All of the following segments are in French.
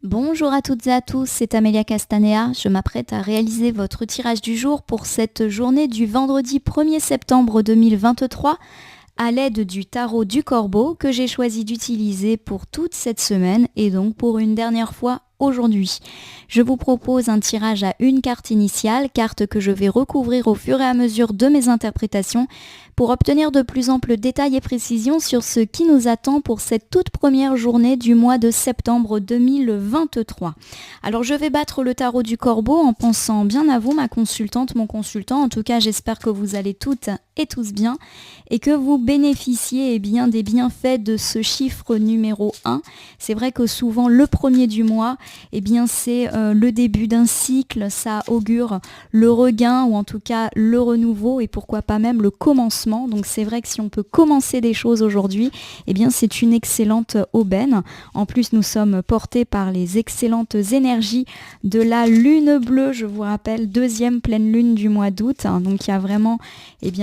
Bonjour à toutes et à tous, c'est Amélia Castanea. Je m'apprête à réaliser votre tirage du jour pour cette journée du vendredi 1er septembre 2023 à l'aide du tarot du Corbeau que j'ai choisi d'utiliser pour toute cette semaine et donc pour une dernière fois aujourd'hui. Je vous propose un tirage à une carte initiale, carte que je vais recouvrir au fur et à mesure de mes interprétations pour obtenir de plus amples détails et précisions sur ce qui nous attend pour cette toute première journée du mois de septembre 2023. Alors je vais battre le tarot du Corbeau en pensant bien à vous, ma consultante, mon consultant. En tout cas, j'espère que vous allez toutes et tous bien et que vous bénéficiez bien des bienfaits de ce chiffre numéro 1. C'est vrai que souvent le premier du mois, c'est le début d'un cycle, ça augure le regain ou en tout cas le renouveau et pourquoi pas même le commencement. Donc c'est vrai que si on peut commencer des choses aujourd'hui, c'est une excellente aubaine. En plus, nous sommes portés par les excellentes énergies de la lune bleue, je vous rappelle, deuxième pleine lune du mois d'août. Donc il y a vraiment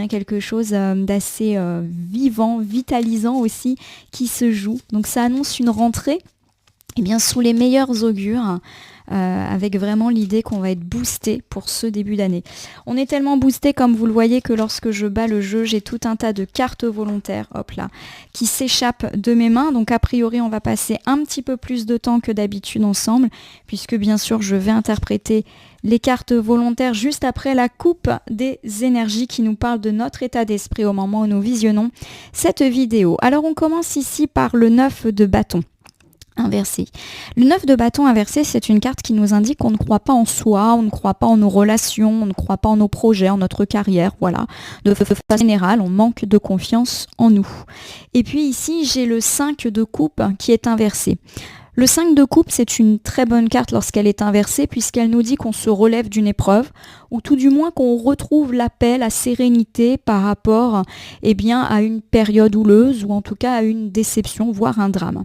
quelque chose d'assez vivant, vitalisant aussi qui se joue. Donc ça annonce une rentrée sous les meilleurs augures. Avec vraiment l'idée qu'on va être boosté pour ce début d'année. On est tellement boosté, comme vous le voyez, que lorsque je bats le jeu, j'ai tout un tas de cartes volontaires, qui s'échappent de mes mains. Donc a priori, on va passer un petit peu plus de temps que d'habitude ensemble, puisque bien sûr, je vais interpréter les cartes volontaires juste après la coupe des énergies qui nous parle de notre état d'esprit au moment où nous visionnons cette vidéo. Alors on commence ici par le 9 de bâton inversé. Le 9 de bâton inversé, c'est une carte qui nous indique qu'on ne croit pas en soi, on ne croit pas en nos relations, on ne croit pas en nos projets, en notre carrière, voilà. De façon générale, on manque de confiance en nous. Et puis ici, j'ai le 5 de coupe qui est inversé. Le 5 de coupe, c'est une très bonne carte lorsqu'elle est inversée puisqu'elle nous dit qu'on se relève d'une épreuve ou tout du moins qu'on retrouve la paix, la sérénité par rapport à une période houleuse ou en tout cas à une déception, voire un drame.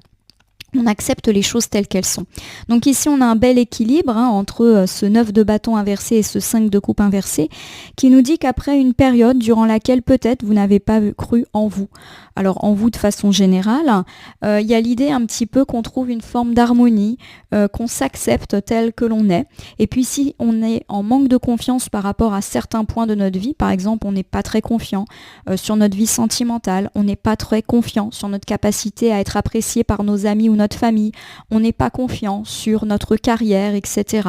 On accepte les choses telles qu'elles sont. Donc ici, on a un bel équilibre entre ce 9 de bâton inversé et ce 5 de coupe inversé qui nous dit qu'après une période durant laquelle peut-être vous n'avez pas cru en vous. Alors en vous de façon générale, il y a l'idée un petit peu qu'on trouve une forme d'harmonie, qu'on s'accepte tel que l'on est. Et puis si on est en manque de confiance par rapport à certains points de notre vie, par exemple on n'est pas très confiant sur notre vie sentimentale, on n'est pas très confiant sur notre capacité à être apprécié par nos amis ou notre famille, on n'est pas confiant sur notre carrière, etc.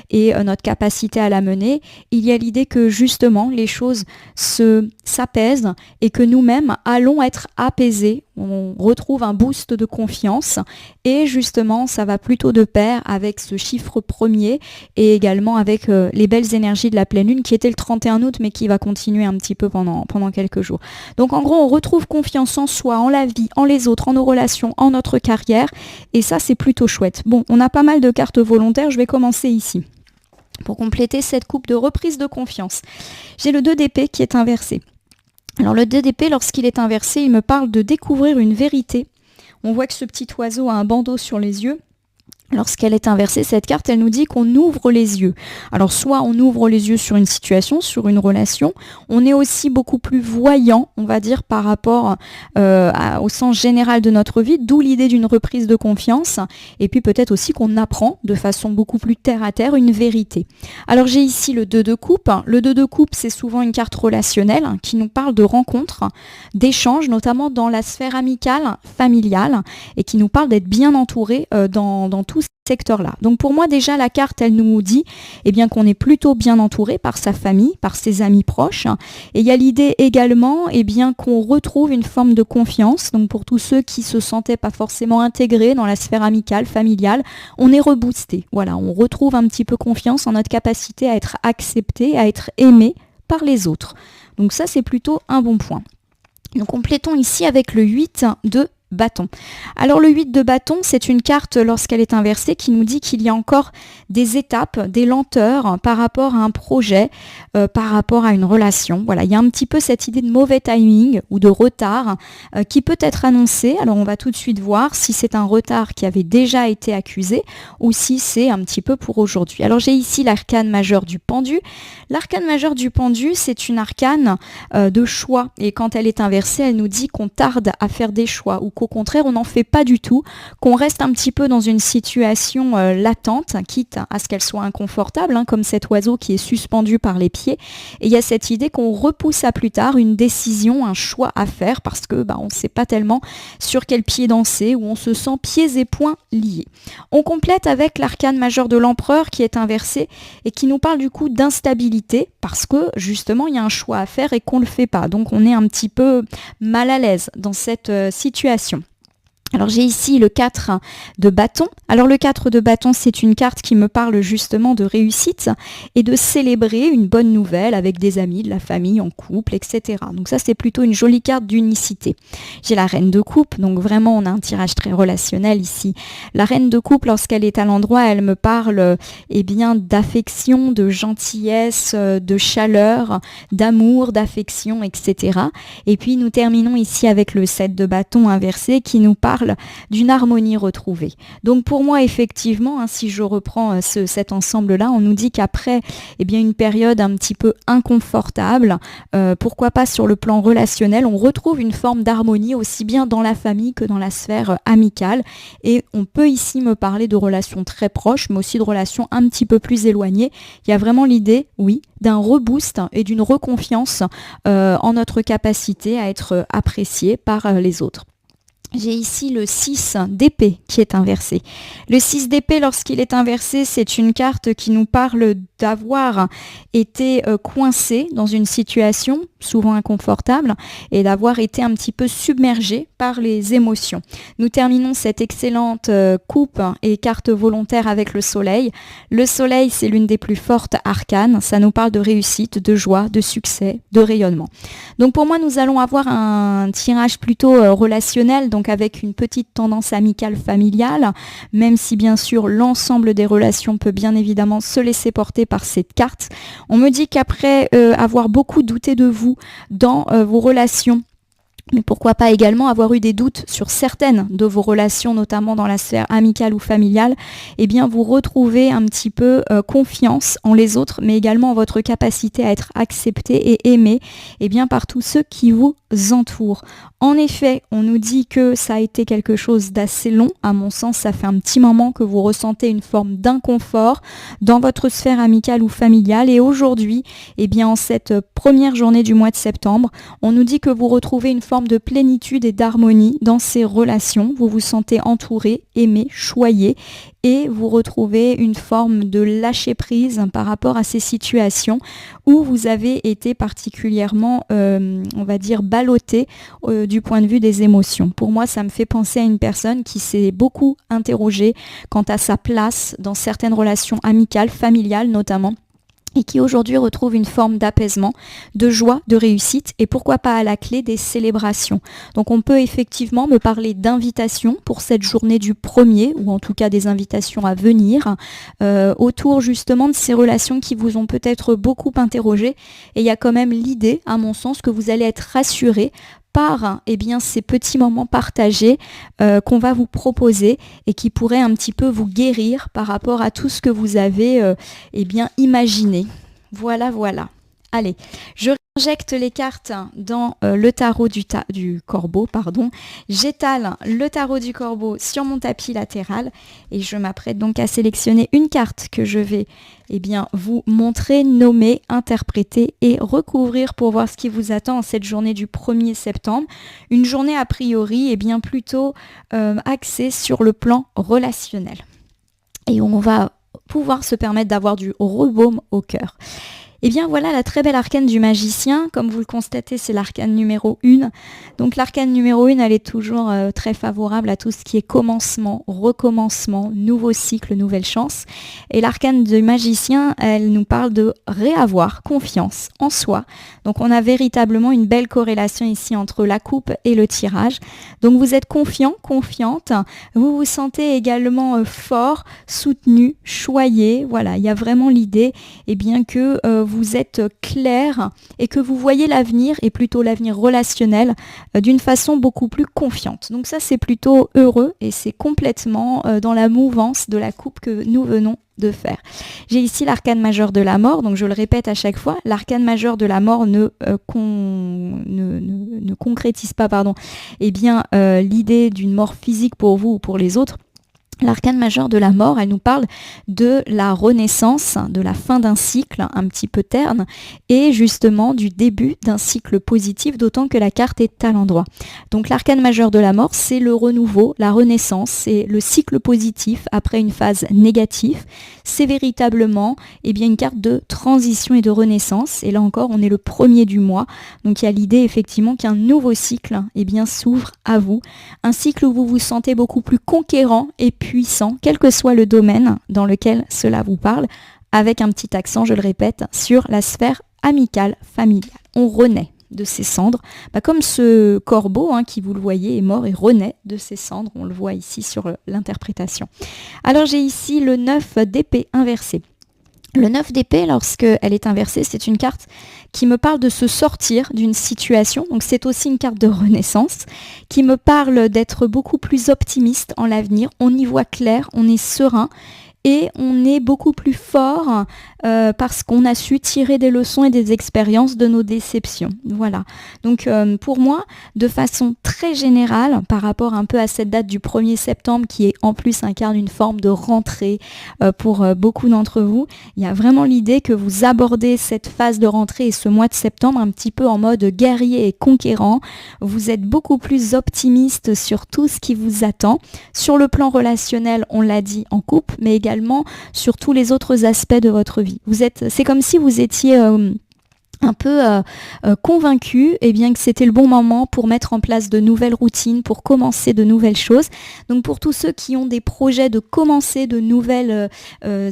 et notre capacité à la mener, il y a l'idée que justement les choses s'apaisent et que nous-mêmes allons être apaisés, on retrouve un boost de confiance et justement ça va plutôt de pair avec ce chiffre premier et également avec les belles énergies de la pleine lune qui était le 31 août mais qui va continuer un petit peu pendant quelques jours. Donc en gros on retrouve confiance en soi, en la vie, en les autres, en nos relations, en notre carrière et ça c'est plutôt chouette. Bon, on a pas mal de cartes volontaires, je vais commencer ici pour compléter cette coupe de reprise de confiance. J'ai le 2 d'épée qui est inversé. Alors le 2 d'épée, lorsqu'il est inversé, il me parle de découvrir une vérité. On voit que ce petit oiseau a un bandeau sur les yeux. Lorsqu'elle est inversée, cette carte, elle nous dit qu'on ouvre les yeux. Alors soit on ouvre les yeux sur une situation, sur une relation, on est aussi beaucoup plus voyant, on va dire, par rapport au sens général de notre vie, d'où l'idée d'une reprise de confiance, et puis peut-être aussi qu'on apprend de façon beaucoup plus terre à terre une vérité. Alors j'ai ici le 2 de coupe. Le 2 de coupe, c'est souvent une carte relationnelle qui nous parle de rencontres, d'échanges, notamment dans la sphère amicale, familiale, et qui nous parle d'être bien entouré dans tout secteur-là. Donc pour moi déjà la carte elle nous dit qu'on est plutôt bien entouré par sa famille, par ses amis proches et il y a l'idée également qu'on retrouve une forme de confiance. Donc pour tous ceux qui se sentaient pas forcément intégrés dans la sphère amicale, familiale, on est reboosté. Voilà, on retrouve un petit peu confiance en notre capacité à être accepté, à être aimé par les autres. Donc ça c'est plutôt un bon point. Nous complétons ici avec le 8 de bâton. Alors le 8 de bâton, c'est une carte lorsqu'elle est inversée qui nous dit qu'il y a encore des étapes, des lenteurs par rapport à un projet, par rapport à une relation. Voilà, il y a un petit peu cette idée de mauvais timing ou de retard qui peut être annoncé. Alors on va tout de suite voir si c'est un retard qui avait déjà été accusé ou si c'est un petit peu pour aujourd'hui. Alors j'ai ici l'arcane majeur du pendu. L'arcane majeur du pendu, c'est une arcane de choix et quand elle est inversée, elle nous dit qu'on tarde à faire des choix ou qu'on qu'au contraire, on n'en fait pas du tout, qu'on reste un petit peu dans une situation latente, quitte à ce qu'elle soit inconfortable, comme cet oiseau qui est suspendu par les pieds. Et il y a cette idée qu'on repousse à plus tard une décision, un choix à faire, parce que on ne sait pas tellement sur quel pied danser, ou on se sent pieds et poings liés. On complète avec l'arcane majeur de l'empereur qui est inversé et qui nous parle du coup d'instabilité, parce que justement il y a un choix à faire et qu'on ne le fait pas. Donc on est un petit peu mal à l'aise dans cette situation. Alors j'ai ici le 4 de bâton. Alors le 4 de bâton, c'est une carte qui me parle justement de réussite et de célébrer une bonne nouvelle avec des amis, de la famille, en couple, etc. Donc ça, c'est plutôt une jolie carte d'unicité. J'ai la reine de coupe, donc vraiment on a un tirage très relationnel ici. La reine de coupe, lorsqu'elle est à l'endroit, elle me parle d'affection, de gentillesse, de chaleur, d'amour, d'affection, etc. Et puis nous terminons ici avec le 7 de bâton inversé qui nous parle d'une harmonie retrouvée. Donc pour moi, effectivement, si je reprends cet ensemble-là, on nous dit qu'après une période un petit peu inconfortable, pourquoi pas sur le plan relationnel, on retrouve une forme d'harmonie aussi bien dans la famille que dans la sphère amicale. Et on peut ici me parler de relations très proches, mais aussi de relations un petit peu plus éloignées. Il y a vraiment l'idée, oui, d'un reboost et d'une reconfiance en notre capacité à être apprécié par les autres. J'ai ici le 6 d'épée qui est inversé. Le 6 d'épée, lorsqu'il est inversé, c'est une carte qui nous parle d'avoir été coincé dans une situation souvent inconfortable et d'avoir été un petit peu submergé par les émotions. Nous terminons cette excellente coupe et carte volontaire avec le soleil. Le soleil, c'est l'une des plus fortes arcanes. Ça nous parle de réussite, de joie, de succès, de rayonnement. Donc pour moi, nous allons avoir un tirage plutôt relationnel, donc avec une petite tendance amicale familiale, même si bien sûr l'ensemble des relations peut bien évidemment se laisser porter par cette carte. On me dit qu'après avoir beaucoup douté de vous dans vos relations, mais pourquoi pas également avoir eu des doutes sur certaines de vos relations, notamment dans la sphère amicale ou familiale, vous retrouvez un petit peu confiance en les autres, mais également en votre capacité à être accepté et aimé par tous ceux qui vous entourent. En effet, on nous dit que ça a été quelque chose d'assez long. À mon sens, ça fait un petit moment que vous ressentez une forme d'inconfort dans votre sphère amicale ou familiale. Et aujourd'hui, en cette première journée du mois de septembre, on nous dit que vous retrouvez une forme de plénitude et d'harmonie dans ces relations. Vous vous sentez entouré, aimé, choyé et vous retrouvez une forme de lâcher prise par rapport à ces situations où vous avez été particulièrement, ballotté du point de vue des émotions. Pour moi, ça me fait penser à une personne qui s'est beaucoup interrogée quant à sa place dans certaines relations amicales, familiales notamment, et qui aujourd'hui retrouve une forme d'apaisement, de joie, de réussite et pourquoi pas à la clé des célébrations. Donc on peut effectivement me parler d'invitations pour cette journée du 1er ou en tout cas des invitations à venir autour justement de ces relations qui vous ont peut-être beaucoup interrogé et il y a quand même l'idée à mon sens que vous allez être rassuré par ces petits moments partagés qu'on va vous proposer et qui pourraient un petit peu vous guérir par rapport à tout ce que vous avez imaginé. Voilà. Allez, je injecte les cartes dans le tarot du corbeau, J'étale le tarot du corbeau sur mon tapis latéral et je m'apprête donc à sélectionner une carte que je vais vous montrer, nommer, interpréter et recouvrir pour voir ce qui vous attend en cette journée du 1er septembre. Une journée a priori plutôt axée sur le plan relationnel. Et on va pouvoir se permettre d'avoir du rebaume au cœur. Voilà la très belle arcane du magicien. Comme vous le constatez, c'est l'arcane numéro 1. Donc l'arcane numéro 1, elle est toujours très favorable à tout ce qui est commencement, recommencement, nouveau cycle, nouvelle chance. Et l'arcane du magicien, elle nous parle de réavoir confiance en soi. Donc on a véritablement une belle corrélation ici entre la coupe et le tirage. Donc vous êtes confiant, confiante. Vous vous sentez également fort, soutenu, choyé. Voilà, il y a vraiment l'idée que vous êtes clair et que vous voyez l'avenir, et plutôt l'avenir relationnel, d'une façon beaucoup plus confiante. Donc ça, c'est plutôt heureux et c'est complètement dans la mouvance de la coupe que nous venons de faire. J'ai ici l'arcane majeur de la mort, donc je le répète à chaque fois, l'arcane majeur de la mort ne concrétise pas l'idée d'une mort physique pour vous ou pour les autres. L'arcane majeur de la mort, elle nous parle de la renaissance, de la fin d'un cycle un petit peu terne et justement du début d'un cycle positif, d'autant que la carte est à l'endroit. Donc l'arcane majeur de la mort, c'est le renouveau, la renaissance, c'est le cycle positif après une phase négative. C'est véritablement une carte de transition et de renaissance. Et là encore, on est le 1er du mois. Donc il y a l'idée effectivement qu'un nouveau cycle s'ouvre à vous. Un cycle où vous vous sentez beaucoup plus conquérant et puissant, quel que soit le domaine dans lequel cela vous parle, avec un petit accent, je le répète, sur la sphère amicale, familiale. On renaît de ses cendres, comme ce corbeau qui, vous le voyez, est mort et renaît de ses cendres. On le voit ici sur l'interprétation. Alors j'ai ici le 9 d'épée inversé. Le 9 d'épée, lorsqu'elle est inversée, c'est une carte qui me parle de se sortir d'une situation. Donc c'est aussi une carte de renaissance qui me parle d'être beaucoup plus optimiste en l'avenir. On y voit clair, on est serein et on est beaucoup plus fort parce qu'on a su tirer des leçons et des expériences de nos déceptions. Voilà. Donc pour moi, de façon très générale, par rapport un peu à cette date du 1er septembre qui est en plus incarne une forme de rentrée pour beaucoup d'entre vous, il y a vraiment l'idée que vous abordez cette phase de rentrée et ce mois de septembre un petit peu en mode guerrier et conquérant. Vous êtes beaucoup plus optimiste sur tout ce qui vous attend. Sur le plan relationnel, on l'a dit, en couple, mais également sur tous les autres aspects de votre vie. C'est comme si vous étiez un peu convaincu que c'était le bon moment pour mettre en place de nouvelles routines, pour commencer de nouvelles choses. Donc pour tous ceux qui ont des projets de commencer de nouvelles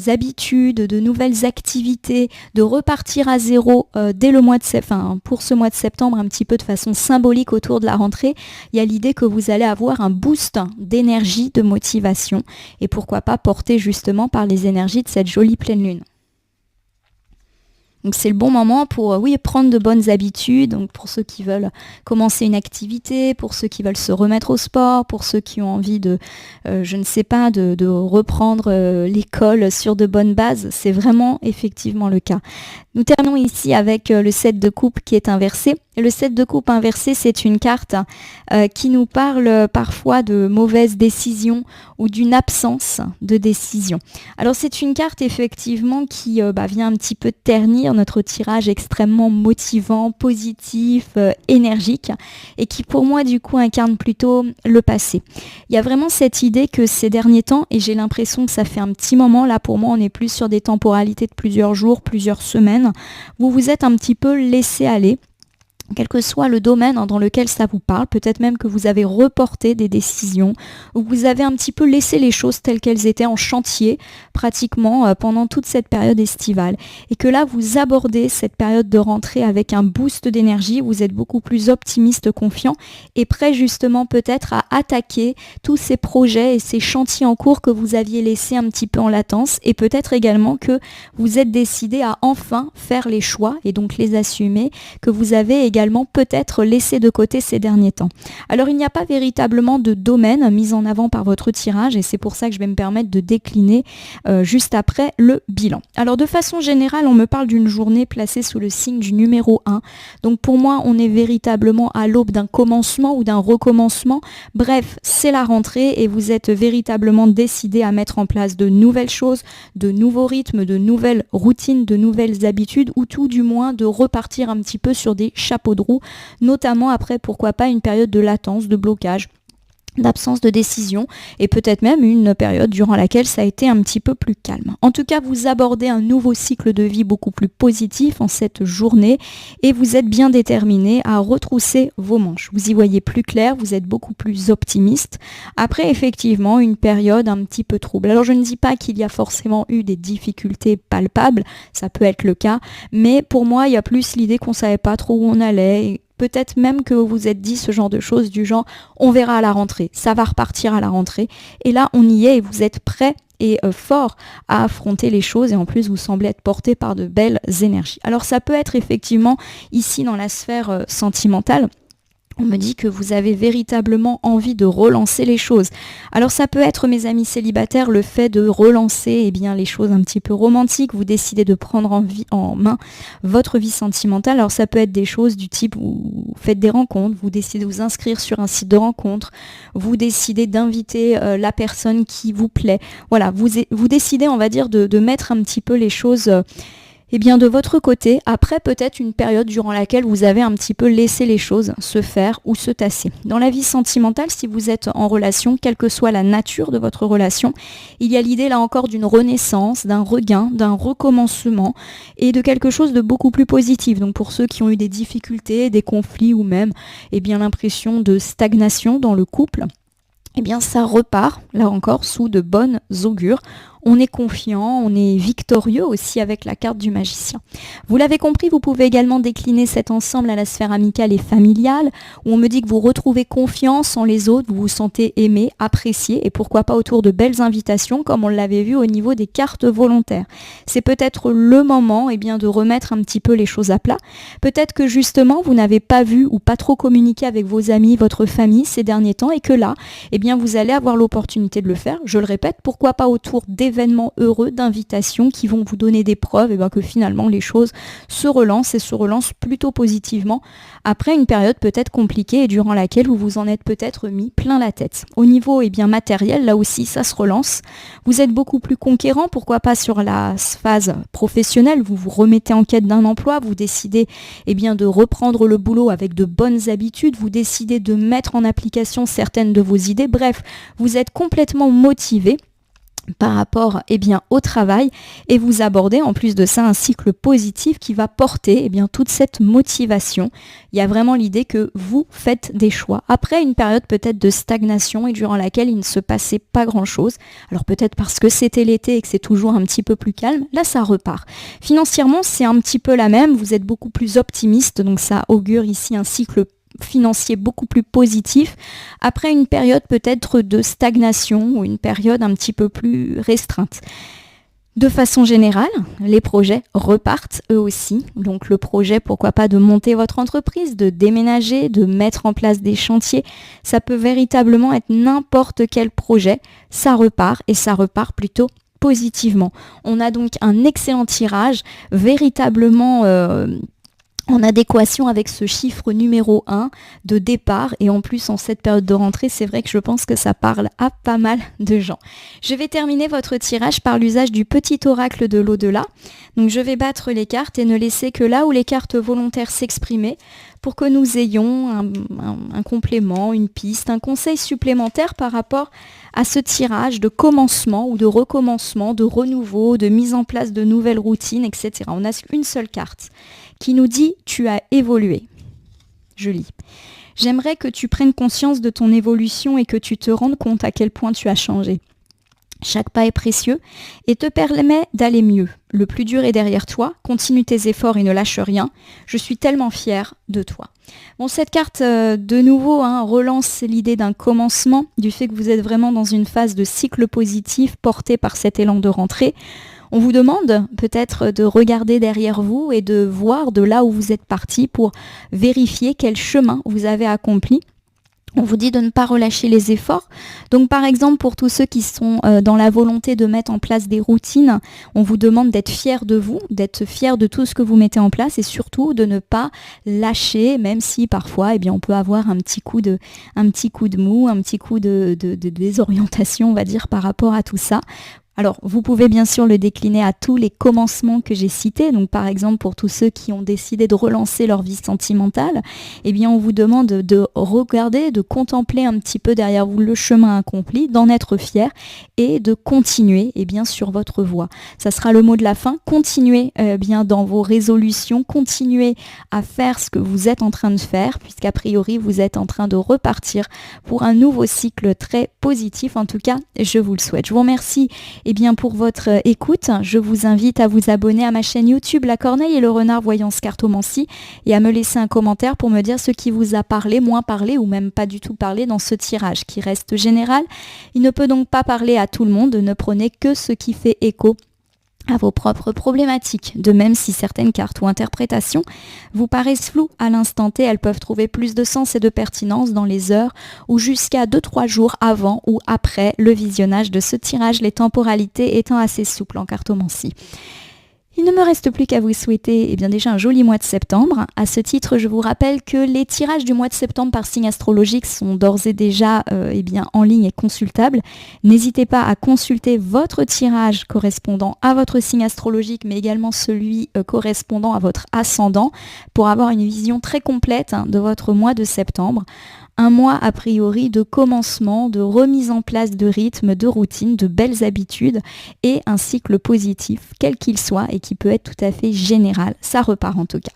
habitudes, de nouvelles activités, de repartir à zéro dès le mois de septembre, pour ce mois de septembre, un petit peu de façon symbolique autour de la rentrée, il y a l'idée que vous allez avoir un boost d'énergie, de motivation et pourquoi pas porté justement par les énergies de cette jolie pleine lune. Donc c'est le bon moment pour prendre de bonnes habitudes, donc pour ceux qui veulent commencer une activité, pour ceux qui veulent se remettre au sport, pour ceux qui ont envie de reprendre l'école sur de bonnes bases, c'est vraiment effectivement le cas. Nous terminons ici avec le 7 de coupe qui est inversé. Le 7 de coupe inversé, c'est une carte qui nous parle parfois de mauvaises décisions ou d'une absence de décision. Alors c'est une carte effectivement qui vient un petit peu ternir notre tirage extrêmement motivant, positif, énergique et qui pour moi du coup incarne plutôt le passé. Il y a vraiment cette idée que ces derniers temps, et j'ai l'impression que ça fait un petit moment, là pour moi on est plus sur des temporalités de plusieurs jours, plusieurs semaines, vous vous êtes un petit peu laissé aller. Quel que soit le domaine dans lequel ça vous parle, peut-être même que vous avez reporté des décisions, ou vous avez un petit peu laissé les choses telles qu'elles étaient en chantier, pratiquement pendant toute cette période estivale. Et que là, vous abordez cette période de rentrée avec un boost d'énergie, vous êtes beaucoup plus optimiste, confiant, et prêt justement peut-être à attaquer tous ces projets et ces chantiers en cours que vous aviez laissés un petit peu en latence, et peut-être également que vous êtes décidé à enfin faire les choix, et donc les assumer, que vous avez également peut-être laissé de côté ces derniers temps. Alors il n'y a pas véritablement de domaine mis en avant par votre tirage et c'est pour ça que je vais me permettre de décliner juste après le bilan. Alors de façon générale, on me parle d'une journée placée sous le signe du numéro 1. Donc pour moi, on est véritablement à l'aube d'un commencement ou d'un recommencement. Bref, c'est la rentrée et vous êtes véritablement décidé à mettre en place de nouvelles choses, de nouveaux rythmes, de nouvelles routines, de nouvelles habitudes ou tout du moins de repartir un petit peu sur des chapeaux de roue, notamment après pourquoi pas une période de latence, de blocage, d'absence de décision et peut-être même une période durant laquelle ça a été un petit peu plus calme. En tout cas, vous abordez un nouveau cycle de vie beaucoup plus positif en cette journée et vous êtes bien déterminé à retrousser vos manches. Vous y voyez plus clair, vous êtes beaucoup plus optimiste. Après, effectivement, une période un petit peu trouble. Alors, je ne dis pas qu'il y a forcément eu des difficultés palpables, ça peut être le cas, mais pour moi, il y a plus l'idée qu'on ne savait pas trop où on allait et peut-être même que vous vous êtes dit ce genre de choses du genre on verra à la rentrée, ça va repartir à la rentrée et là on y est et vous êtes prêt et fort à affronter les choses et en plus vous semblez être porté par de belles énergies. Alors ça peut être effectivement ici dans la sphère sentimentale On me dit que vous avez véritablement envie de relancer les choses. Alors ça peut être, mes amis célibataires, le fait de relancer les choses un petit peu romantiques. Vous décidez de prendre en main votre vie sentimentale. Alors ça peut être des choses du type, vous faites des rencontres, vous décidez de vous inscrire sur un site de rencontre, vous décidez d'inviter la personne qui vous plaît. Voilà, vous décidez, on va dire, de mettre un petit peu les choses de votre côté, après peut-être une période durant laquelle vous avez un petit peu laissé les choses se faire ou se tasser. Dans la vie sentimentale, si vous êtes en relation, quelle que soit la nature de votre relation, il y a l'idée là encore d'une renaissance, d'un regain, d'un recommencement et de quelque chose de beaucoup plus positif. Donc pour ceux qui ont eu des difficultés, des conflits ou même l'impression de stagnation dans le couple, ça repart, là encore, sous de bonnes augures. On est confiant, on est victorieux aussi avec la carte du magicien. Vous l'avez compris, vous pouvez également décliner cet ensemble à la sphère amicale et familiale, où on me dit que vous retrouvez confiance en les autres, vous vous sentez aimé, apprécié, et pourquoi pas autour de belles invitations, comme on l'avait vu au niveau des cartes volontaires. C'est peut-être le moment de remettre un petit peu les choses à plat. Peut-être que justement, vous n'avez pas vu ou pas trop communiqué avec vos amis, votre famille ces derniers temps, et que là, vous allez avoir l'opportunité de le faire. Je le répète, pourquoi pas autour d'événements heureux, d'invitations qui vont vous donner des preuves que finalement les choses se relancent et se relancent plutôt positivement après une période peut-être compliquée et durant laquelle vous vous en êtes peut-être mis plein la tête. Au niveau matériel, là aussi ça se relance. Vous êtes beaucoup plus conquérant, pourquoi pas sur la phase professionnelle, vous vous remettez en quête d'un emploi, vous décidez de reprendre le boulot avec de bonnes habitudes, vous décidez de mettre en application certaines de vos idées. Bref, vous êtes complètement motivé par rapport au travail et vous abordez en plus de ça un cycle positif qui va porter toute cette motivation. Il y a vraiment l'idée que vous faites des choix après une période peut-être de stagnation et durant laquelle il ne se passait pas grand-chose. Alors peut-être parce que c'était l'été et que c'est toujours un petit peu plus calme, là ça repart. Financièrement, c'est un petit peu la même, vous êtes beaucoup plus optimiste, donc ça augure ici un cycle financier beaucoup plus positif après une période peut-être de stagnation ou une période un petit peu plus restreinte. De façon générale, les projets repartent eux aussi. Donc le projet, pourquoi pas de monter votre entreprise, de déménager, de mettre en place des chantiers, ça peut véritablement être n'importe quel projet. Ça repart et ça repart plutôt positivement. On a donc un excellent tirage, véritablement en adéquation avec ce chiffre numéro 1 de départ et en plus en cette période de rentrée, c'est vrai que je pense que ça parle à pas mal de gens. Je vais terminer votre tirage par l'usage du petit oracle de l'au-delà. Donc je vais battre les cartes et ne laisser que là où les cartes volontaires s'exprimer pour que nous ayons un complément, une piste, un conseil supplémentaire par rapport à ce tirage de commencement ou de recommencement, de renouveau, de mise en place de nouvelles routines, etc. On a une seule carte qui nous dit « Tu as évolué ». Je lis. « J'aimerais que tu prennes conscience de ton évolution et que tu te rendes compte à quel point tu as changé. Chaque pas est précieux et te permet d'aller mieux. Le plus dur est derrière toi. Continue tes efforts et ne lâche rien. Je suis tellement fière de toi. » Bon, cette carte, de nouveau, relance l'idée d'un commencement, du fait que vous êtes vraiment dans une phase de cycle positif porté par cet élan de rentrée. On vous demande peut-être de regarder derrière vous et de voir de là où vous êtes parti pour vérifier quel chemin vous avez accompli. On vous dit de ne pas relâcher les efforts. Donc par exemple, pour tous ceux qui sont dans la volonté de mettre en place des routines, on vous demande d'être fiers de vous, d'être fiers de tout ce que vous mettez en place et surtout de ne pas lâcher, même si parfois on peut avoir un petit coup de mou, un petit coup de désorientation, on va dire, par rapport à tout ça. Alors, vous pouvez bien sûr le décliner à tous les commencements que j'ai cités. Donc, par exemple, pour tous ceux qui ont décidé de relancer leur vie sentimentale, on vous demande de regarder, de contempler un petit peu derrière vous le chemin accompli, d'en être fier et de continuer, sur votre voie. Ça sera le mot de la fin. Continuez dans vos résolutions, continuez à faire ce que vous êtes en train de faire, puisqu'a priori, vous êtes en train de repartir pour un nouveau cycle très positif. En tout cas, je vous le souhaite. Je vous remercie pour votre écoute. Je vous invite à vous abonner à ma chaîne YouTube La Corneille et le Renard Voyance Cartomancie et à me laisser un commentaire pour me dire ce qui vous a parlé, moins parlé ou même pas du tout parlé dans ce tirage qui reste général. Il ne peut donc pas parler à tout le monde, ne prenez que ce qui fait écho à vos propres problématiques. De même, si certaines cartes ou interprétations vous paraissent floues à l'instant T, elles peuvent trouver plus de sens et de pertinence dans les heures ou jusqu'à 2-3 jours avant ou après le visionnage de ce tirage, les temporalités étant assez souples en cartomancie. Il ne me reste plus qu'à vous souhaiter déjà un joli mois de septembre. À ce titre, je vous rappelle que les tirages du mois de septembre par signe astrologique sont d'ores et déjà en ligne et consultables. N'hésitez pas à consulter votre tirage correspondant à votre signe astrologique, mais également celui correspondant à votre ascendant pour avoir une vision très complète de votre mois de septembre. Un mois a priori de commencement, de remise en place de rythme, de routine, de belles habitudes et un cycle positif, quel qu'il soit et qui peut être tout à fait général. Ça repart en tout cas.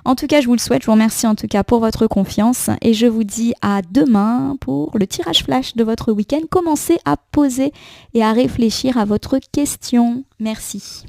En tout cas, je vous le souhaite, je vous remercie en tout cas pour votre confiance et je vous dis à demain pour le tirage flash de votre week-end. Commencez à poser et à réfléchir à votre question. Merci.